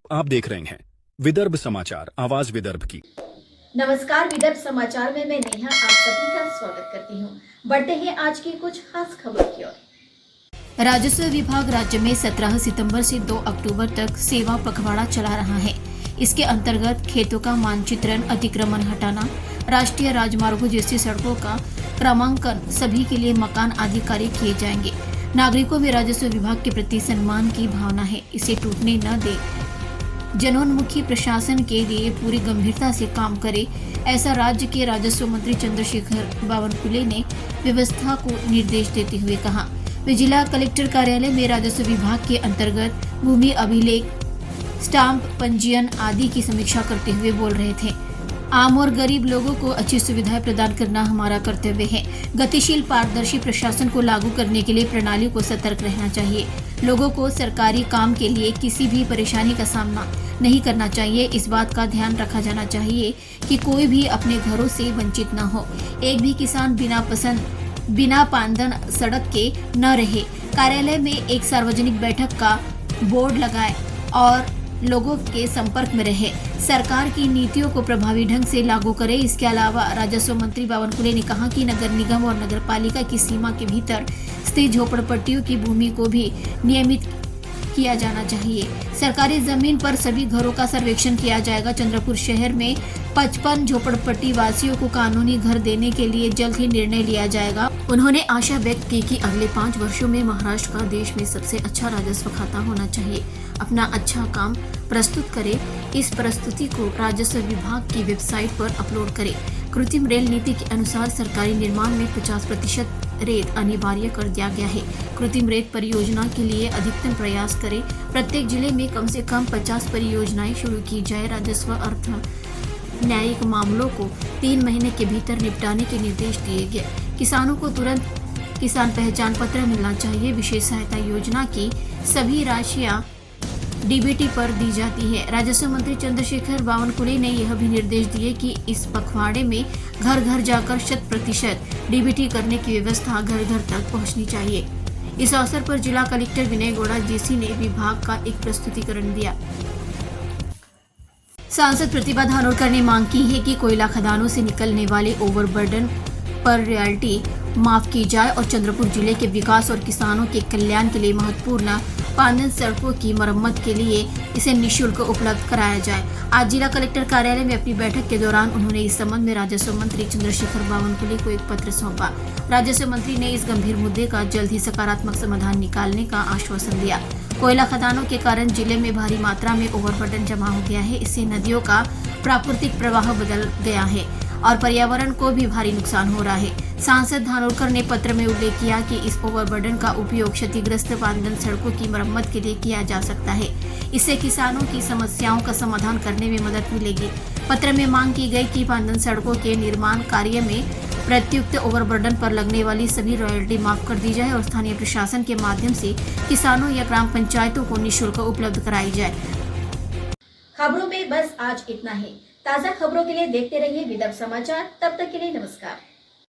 आप देख रहे हैं विदर्भ समाचार, आवाज विदर्भ की। नमस्कार, विदर्भ समाचार में मैं नेहा आप सभी का स्वागत करती हूँ। बढ़ते हैं आज की कुछ खास खबरों की ओर। राजस्व विभाग राज्य में 17 सितंबर से 2 अक्टूबर तक सेवा पखवाड़ा चला रहा है। इसके अंतर्गत खेतों का मानचित्रण, अतिक्रमण हटाना, राष्ट्रीय राजमार्गों जैसी सड़कों का क्रमांकन, सभी के लिए मकान आदि कार्य किए जाएंगे। नागरिकों में राजस्व विभाग के प्रति सम्मान की भावना है, इसे टूटने न दे। जनोन्मुखी प्रशासन के लिए पूरी गंभीरता से काम करे, ऐसा राज्य के राजस्व मंत्री चंद्रशेखर बावनकुले ने व्यवस्था को निर्देश देते हुए कहा। वे जिला कलेक्टर कार्यालय में राजस्व विभाग के अंतर्गत भूमि अभिलेख, स्टाम्प पंजीयन आदि की समीक्षा करते हुए बोल रहे थे। आम और गरीब लोगों को अच्छी सुविधाएं प्रदान करना हमारा कर्तव्य है। गतिशील पारदर्शी प्रशासन को लागू करने के लिए प्रणाली को सतर्क रहना चाहिए। लोगों को सरकारी काम के लिए किसी भी परेशानी का सामना नहीं करना चाहिए। इस बात का ध्यान रखा जाना चाहिए कि कोई भी अपने घरों से वंचित न हो। एक भी किसान बिना पांदन सड़क के न रहे। कार्यालय में एक सार्वजनिक बैठक का बोर्ड लगाए और लोगों के संपर्क में रहे। सरकार की नीतियों को प्रभावी ढंग से लागू करे। इसके अलावा राजस्व मंत्री बावनकुले ने कहा कि नगर निगम और नगर पालिका की सीमा के भीतर स्थित झोपड़पट्टियों की भूमि को भी नियमित किया जाना चाहिए। सरकारी जमीन पर सभी घरों का सर्वेक्षण किया जाएगा। चंद्रपुर शहर में 55 झोपड़पट्टी वासियों को कानूनी घर देने के लिए जल्द ही निर्णय लिया जाएगा। उन्होंने आशा व्यक्त की कि अगले 5 वर्षों में महाराष्ट्र का देश में सबसे अच्छा राजस्व खाता होना चाहिए। अपना अच्छा काम प्रस्तुत करे। इस प्रस्तुति को राजस्व विभाग की वेबसाइट पर अपलोड करे। कृत्रिम रेल नीति के अनुसार सरकारी निर्माण में 50% रेत अनिवार्य कर दिया गया है। कृत्रिम रेत परियोजना के लिए अधिकतम प्रयास करें। प्रत्येक जिले में कम से कम 50 परियोजनाएं शुरू की जाए। राजस्व अर्थ न्यायिक मामलों को 3 महीने के भीतर निपटाने के निर्देश दिए गए। किसानों को तुरंत किसान पहचान पत्र मिलना चाहिए। विशेष सहायता योजना की सभी राशियां डीबीटी पर दी जाती है। राजस्व मंत्री चंद्रशेखर बावनकुले ने यह भी निर्देश दिए कि इस पखवाड़े में घर घर जाकर 100% डीबीटी करने की व्यवस्था घर घर तक पहुंचनी चाहिए। इस अवसर पर जिला कलेक्टर विनय गौड़ा जेसी ने विभाग का एक प्रस्तुतिकरण दिया। सांसद प्रतिभा धानोरकर ने मांग की है कि कोयला खदानों से निकलने वाले ओवरबर्डन पर रॉयल्टी माफ की जाए और चंद्रपुर जिले के विकास और किसानों के कल्याण के लिए महत्वपूर्ण पांदन सड़कों की मरम्मत के लिए इसे निःशुल्क उपलब्ध कराया जाए। आज जिला कलेक्टर कार्यालय में अपनी बैठक के दौरान उन्होंने इस संबंध में राजस्व मंत्री चंद्रशेखर बावनकुले को एक पत्र सौंपा। राजस्व मंत्री ने इस गंभीर मुद्दे का जल्द ही सकारात्मक समाधान निकालने का आश्वासन दिया। कोयला खदानों के कारण जिले में भारी मात्रा में ओवरबर्डन जमा हो गया है। इससे नदियों का प्राकृतिक प्रवाह बदल गया है और पर्यावरण को भी भारी नुकसान हो रहा है। सांसद धानोरकर ने पत्र में उल्लेख किया कि इस ओवरबर्डन का उपयोग क्षतिग्रस्त पांदन सड़कों की मरम्मत के लिए किया जा सकता है। इससे किसानों की समस्याओं का समाधान करने में मदद मिलेगी। पत्र में मांग की गई कि पांदन सड़कों के निर्माण कार्य में प्रत्युक्त ओवरबर्डन पर लगने वाली सभी रॉयल्टी माफ कर दी जाए और स्थानीय प्रशासन के माध्यम से किसानों या ग्राम पंचायतों को निःशुल्क उपलब्ध कराई जाए। खबरों में बस आज इतना ही। ताज़ा खबरों के लिए देखते रहिए विदर्भ समाचार। तब तक के लिए नमस्कार।